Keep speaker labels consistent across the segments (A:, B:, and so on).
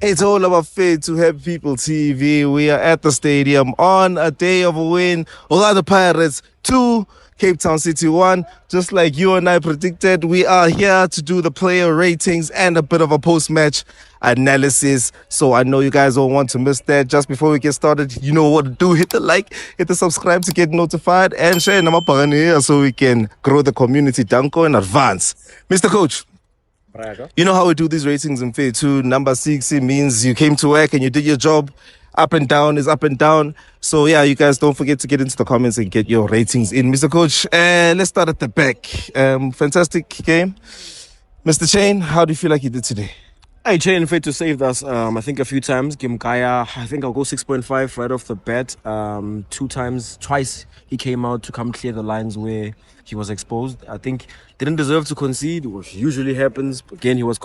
A: It's all about faith to Happy People TV. We are at the stadium on a day of a win. Orlando Pirates 2, Cape Town City 1. Just like you and I predicted, we are here to do the player ratings and a bit of a post-match analysis. So I know you guys don't want to miss that. Just before we get started, you know what to do. Hit the like, hit the subscribe to get notified, and share Nama Buccaneers so we can grow the community. Danko in advance. Mr. Coach. You know how we do these ratings in Fair 2. Number 6, it means you came to work and you did your job. Up and down is up and down. So, yeah, you guys don't forget to get into the comments and get your ratings in. Mr. Coach, let's start at the back. Fantastic game. Mr. Chain, how do you feel like you did today?
B: Hey, Chain Fair to saved us, I think a few times. Gimkaya, I think I'll go 6.5 right off the bat. Twice he came out to come clear the lines where he was exposed. I think didn't deserve to concede, which usually happens. Again, he was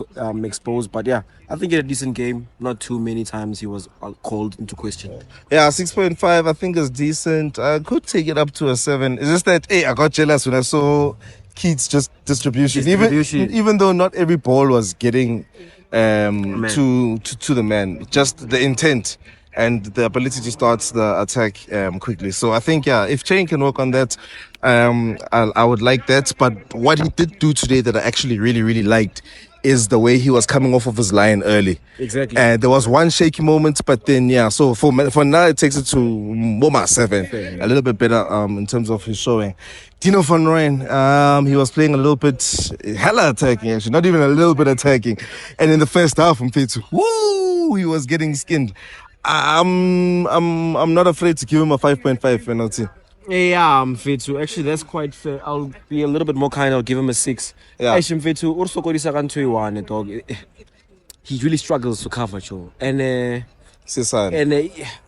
B: exposed. But yeah, I think he had a decent game. Not too many times he was called into question.
A: Yeah, 6.5 I think is decent. I could take it up to a 7. It's just that, hey, I got jealous when I saw Keith's just distribution. Even though not every ball was getting to the man, just the intent and the ability to start the attack quickly. So I think, yeah, if Chain can work on that, I would like that. But what he did do today that I actually really, really liked is the way he was coming off of his line early.
B: Exactly.
A: And there was one shaky moment, but then, yeah, so for now, it takes it to Moma 7. A little bit better in terms of his showing. Dino van Rooyen, he was playing a little bit hella attacking, actually, not even a little bit attacking. And in the first half, he was getting skinned. I'm not afraid to give him a 5.5 penalty.
B: Yeah, I'm fair too. Actually, that's quite fair. I'll be a little bit more kind. I'll give him a 6.
A: Yeah.
B: Actually, I'm fair too. Also, dog. He really struggles to cover, Joe. And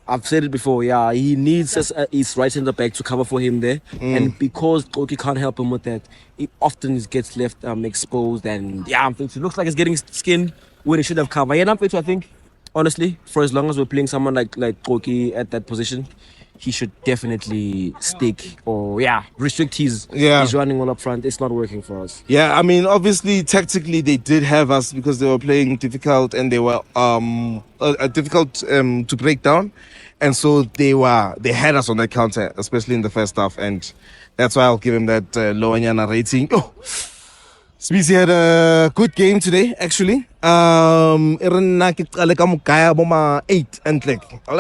B: I've said it before. Yeah, he needs his right centre back to cover for him there. And because Goki can't help him with that, it often gets left exposed. And yeah, I'm fair too. Looks like he's getting skinned where he should have covered. Yeah, I'm fair too. I think, honestly, for as long as we're playing someone like Goki at that position, he should definitely stick or restrict his running all up front. It's not working for us.
A: Yeah, I mean, obviously, tactically they did have us because they were playing difficult and they were difficult to break down, and so they had us on that counter, especially in the first half, and that's why I'll give him that low rating. Oh, Speedy had a good game today, actually. 8 and I'll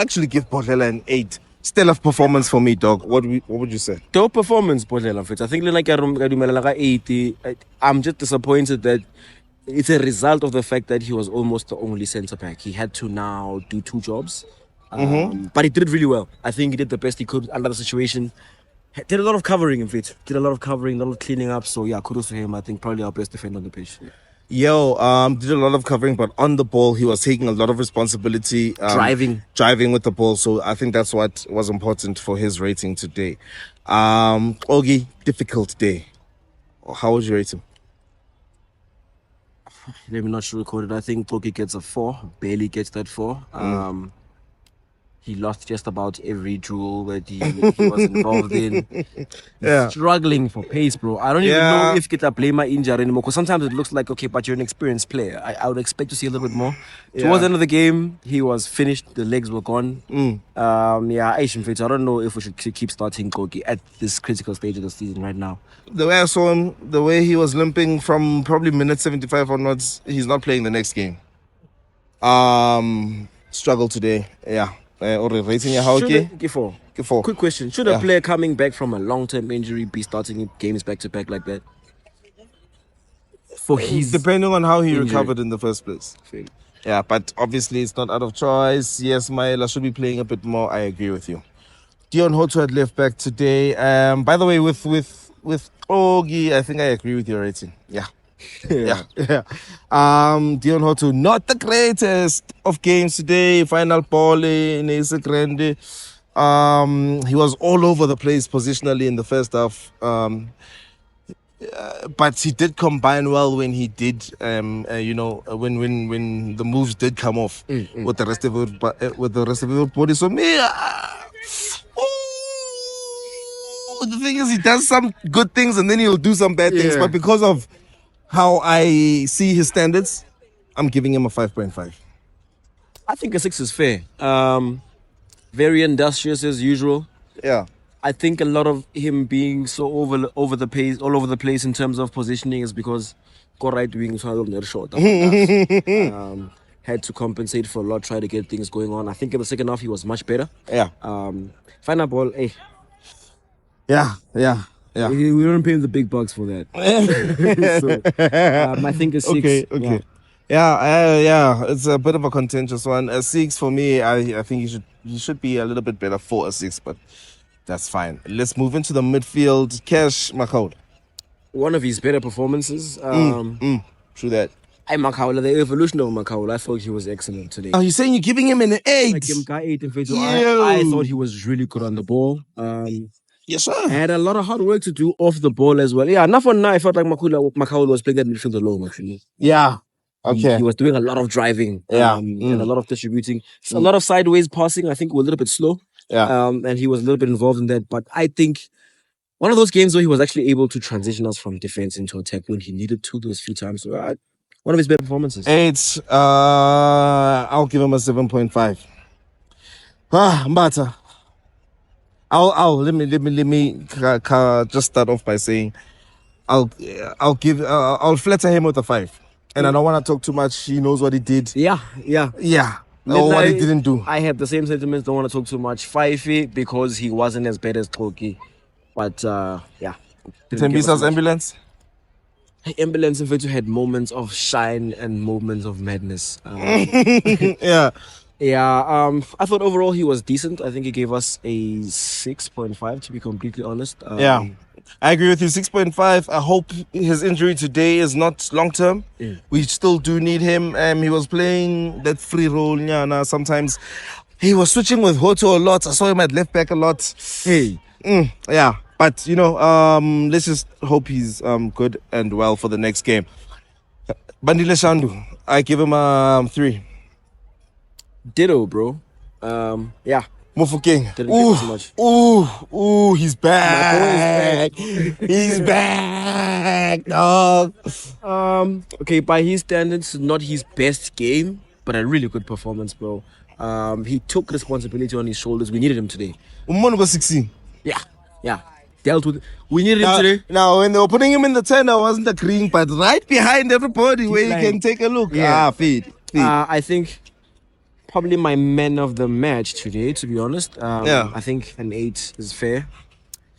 A: actually give Bodlela an 8. Stellar performance for me, dog. What would you say?
B: Dope performance, Bodlela. I think like 80. I'm just disappointed that it's a result of the fact that he was almost the only centre back. He had to now do 2 jobs, but he did it really well. I think he did the best he could under the situation. Did a lot of covering, in fact. Did a lot of covering, a lot of cleaning up. So yeah, kudos to him. I think probably our best defender on the pitch. Yeah.
A: Did a lot of covering, but on the ball, he was taking a lot of responsibility. Driving with the ball. So I think that's what was important for his rating today. Ogie, difficult day. How would you rate him?
B: Let me not sugarcoat it. I think Ogie gets a 4. Barely gets that 4. He lost just about every duel that he was involved in.
A: Yeah.
B: Struggling for pace, bro. I don't even know if get a blame my injury anymore. Because sometimes it looks like, okay, but you're an experienced player. I would expect to see a little bit more. Towards the end of the game, he was finished. The legs were gone. Asian Fates. I don't know if we should keep starting Goki at this critical stage of the season right now.
A: The way I saw him, the way he was limping from probably minute 75 onwards, he's not playing the next game. Struggle today. Yeah. Or rating your how okay?
B: Four. Quick question. Should a player coming back from a long-term injury be starting games back-to-back like that? For his
A: depending on how he recovered in the first place. Yeah, but obviously it's not out of choice. Yes, Maela should be playing a bit more. I agree with you. Dion Hoto had left back today. By the way, with Ogie, I think I agree with your rating. Yeah. Dion Hoto, not the greatest of games today. Final ball in Asa Grande. He was all over the place positionally in the first half. But he did combine well when he did, when the moves did come off with the rest of his body. So me, the thing is, he does some good things and then he'll do some bad things. But because of how I see his standards, I'm giving him a 5.5.
B: I think a 6 is fair. Very industrious as usual.
A: Yeah.
B: I think a lot of him being so over the pace, all over the place in terms of positioning is because right wing short. Had to compensate for a lot, try to get things going on. I think in the second half he was much better.
A: Yeah.
B: Final ball, hey.
A: Yeah.
B: We don't pay him the big bucks for that. So, I think a 6.
A: Okay. Yeah. It's a bit of a contentious one. A 6 for me. I think he should be a little bit better for a 6, but that's fine. Let's move into the midfield. Cash Makaula.
B: One of his better performances.
A: True that.
B: Makaula, the evolution of Makaula, I thought he was excellent today.
A: Oh, you're saying you're giving him an 8?
B: I give him 8 in fact. I thought he was really good on the ball.
A: Yes, sir.
B: Had a lot of hard work to do off the ball as well. Yeah, enough for now. I felt like Makaula was playing that midfield alone, actually.
A: Yeah. Okay.
B: He was doing a lot of driving. And a lot of distributing. A lot of sideways passing. I think was a little bit slow.
A: Yeah.
B: And he was a little bit involved in that. But I think one of those games where he was actually able to transition us from defense into attack when he needed to those few times. So one of his better performances.
A: 8. I'll give him a 7.5. Mbata. Let me just start off by saying I'll flatter him with a 5. And I don't want to talk too much. He knows what he did.
B: Yeah.
A: Or what he didn't do.
B: I have the same sentiments. Don't want to talk too much. 5 because he wasn't as bad as Koki. But yeah.
A: Tembisa's ambulance?
B: Ambulance, in fact, had moments of shine and moments of madness.
A: Yeah.
B: I thought overall he was decent. I think he gave us a 6.5, to be completely honest.
A: Yeah. I agree with you. 6.5. I hope his injury today is not long term.
B: Yeah.
A: We still do need him. He was playing that free role. Yeah, sometimes he was switching with Hoto a lot. I saw him at left back a lot.
B: Hey.
A: Yeah. But, let's just hope he's good and well for the next game. Bandile Shandu, I give him a 3.
B: Ditto, bro. Yeah.
A: Mofokeng.
B: Didn't give us much.
A: He's back. He's back, dog.
B: Okay, by his standards, not his best game, but a really good performance, bro. He took responsibility on his shoulders. We needed him today.
A: Umono was 16.
B: Yeah. Dealt with it. We needed him today.
A: Now, when they were putting him in the 10, I wasn't agreeing, but right behind everybody where you can take a look.
B: Yeah.
A: Feed.
B: I think probably my man of the match today, to be honest. I think an 8 is fair.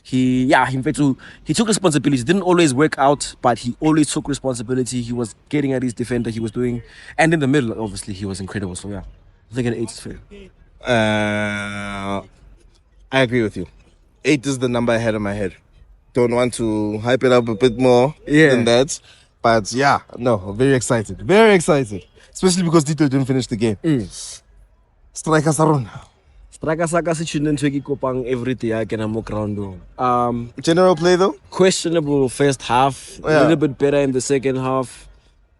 B: He took responsibility. Didn't always work out, but he always took responsibility. He was getting at his defender. He was doing, and in the middle, obviously, he was incredible. So yeah, I think an 8 is fair.
A: I agree with you. 8 is the number I had in my head. Don't want to hype it up a bit more than that. But yeah, no, very excited. Very excited. Especially because Tito didn't finish the game. Striker Saron.
B: Striker Saka kopang every day again mo ground.
A: General play though?
B: Questionable first half. A little bit better in the second half.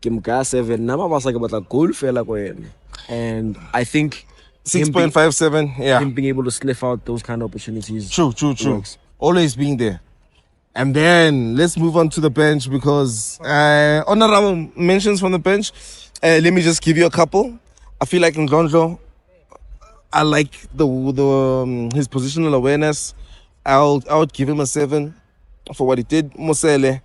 B: Game 7. Nama basa ke batla goal fela ko yena. And I think
A: 6.57,
B: him being able to sniff out those kind of opportunities.
A: True. Works. Always being there. And then let's move on to the bench because honorable mentions from the bench. Let me just give you a couple. I feel like Ndlondlo, I like his positional awareness. I would give him a 7 for what he did. Mosele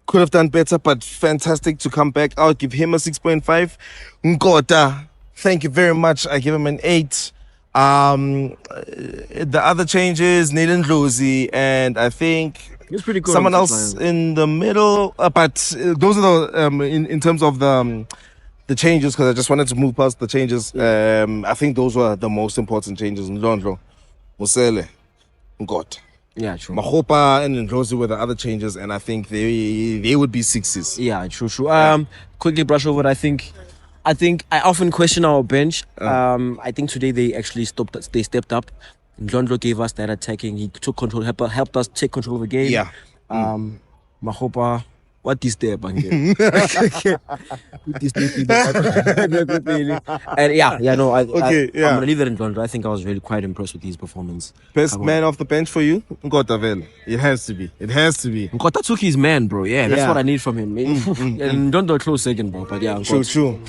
A: could have done better, but fantastic to come back. I would give him a 6.5. Nkota, thank you very much. I give him an 8. The other changes, Nathan Dlozi, and I think
B: It's pretty good.
A: Someone else in the middle, but those are the in terms of the changes, because I just wanted to move past the changes. I think those were the most important changes. Ndlondlo, Musele, Nkota.
B: Yeah, true.
A: Mahopa and Ndlozi were the other changes, and I think they would be 6s.
B: Yeah, true. Quickly brush over it. I think I often question our bench. I think today they actually stepped up. Ndlondlo gave us that attacking. He took control, helped us take control of the game.
A: Yeah.
B: Mahopa, what is there, Bange? I'm gonna leave that in Ndlondlo. I think I was really quite impressed with his performance.
A: Best man off the bench for you, Nkota Vele. It has to be.
B: Nkota took his man, bro. Yeah, that's what I need from him. And Ndlondlo close second, bro. But yeah,
A: True.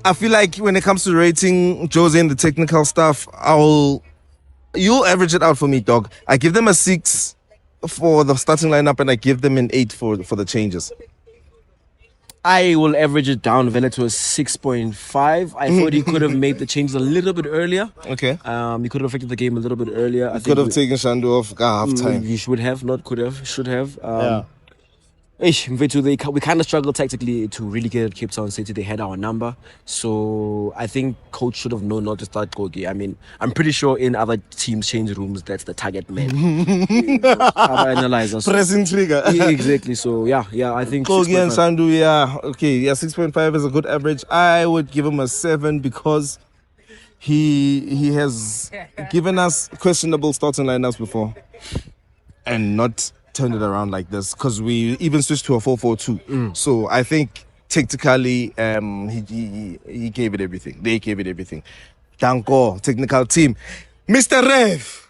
A: I feel like when it comes to rating Jose and the technical stuff, you'll average it out for me, dog. I give them a 6 for the starting lineup, and I give them an 8 for the changes.
B: I will average it down, Vela, to a 6.5. I thought he could have made the changes a little bit earlier.
A: Okay.
B: He could have affected the game a little bit earlier. I
A: Could have taken Shandu off half time.
B: He should have, not could have, should have.
A: Yeah.
B: We kind of struggled tactically to really get at Cape Town City. They had our number. So I think coach should have known not to start Gogi. I mean, I'm pretty sure in other teams' change rooms, that's the target man. Other analyzers.
A: Pressing trigger.
B: Yeah, exactly. So, yeah, I think
A: Gogi and Shandu, yeah. Okay, yeah, 6.5 is a good average. I would give him a 7 because he has given us questionable starting lineups before and not turned it around like this, because we even switched to a 4-4-2. So I think tactically he gave it everything. They gave it everything. Danko, technical team. Mr. Rev,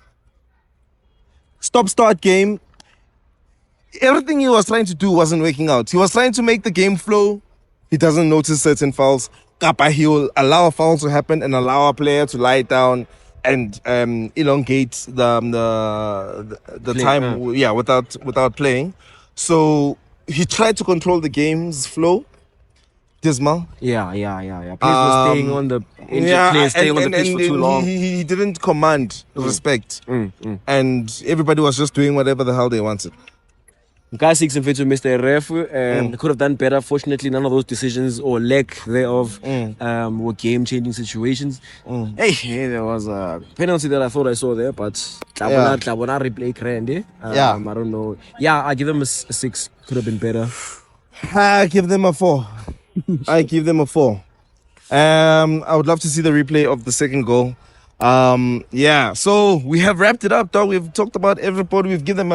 A: stop-start game. Everything he was trying to do wasn't working out. He was trying to make the game flow. He doesn't notice certain fouls. Kappa, he will allow a foul to happen and allow a player to lie down and elongate the time, without playing. So he tried to control the game's flow. Dismal.
B: Yeah. Players were staying on the staying on the pitch for too long.
A: He didn't command respect, and everybody was just doing whatever the hell they wanted.
B: Guy 6 and to Mr. Ref could have done better. Fortunately, none of those decisions or lack thereof were game-changing situations. Hey, there was a penalty that I thought I saw there, but Tlabona replay grand. I don't know. Yeah, I give them a 6. Could have been better.
A: I give them a 4. I give them a 4. I would love to see the replay of the second goal. So we have wrapped it up, dog. We've talked about everybody. We've given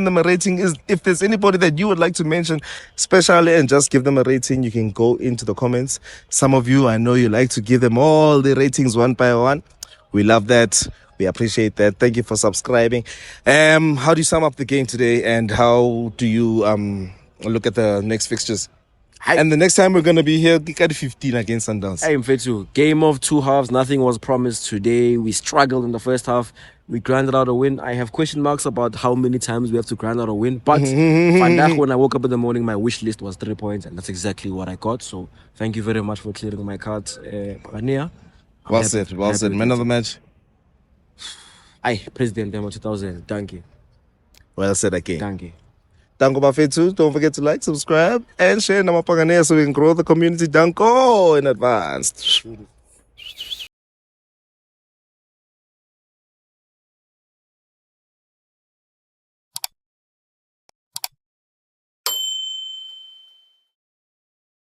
A: them a rating. If there's anybody that you would like to mention specially and just give them a rating, you can go into the comments. Some of you, I know you like to give them all the ratings one by one. We love that. We appreciate that. Thank you for subscribing. How do you sum up the game today, and how do you look at the next fixtures? And the next time we're going to be here, at 15 against Sundowns.
B: Hey, Mfetu, game of 2 halves. Nothing was promised today. We struggled in the first half. We grinded out a win. I have question marks about how many times we have to grind out a win. But when I woke up in the morning, my wish list was 3 points, and that's exactly what I got. So thank you very much for clearing my cards, Buccaneers.
A: Well said. Man of the match.
B: Aye, President Demo 2000. Thank you.
A: Well said again.
B: Thank you.
A: Danko Bafetu, don't forget to like, subscribe, and share Nama Buccaneers so we can grow the community. Danko in advance.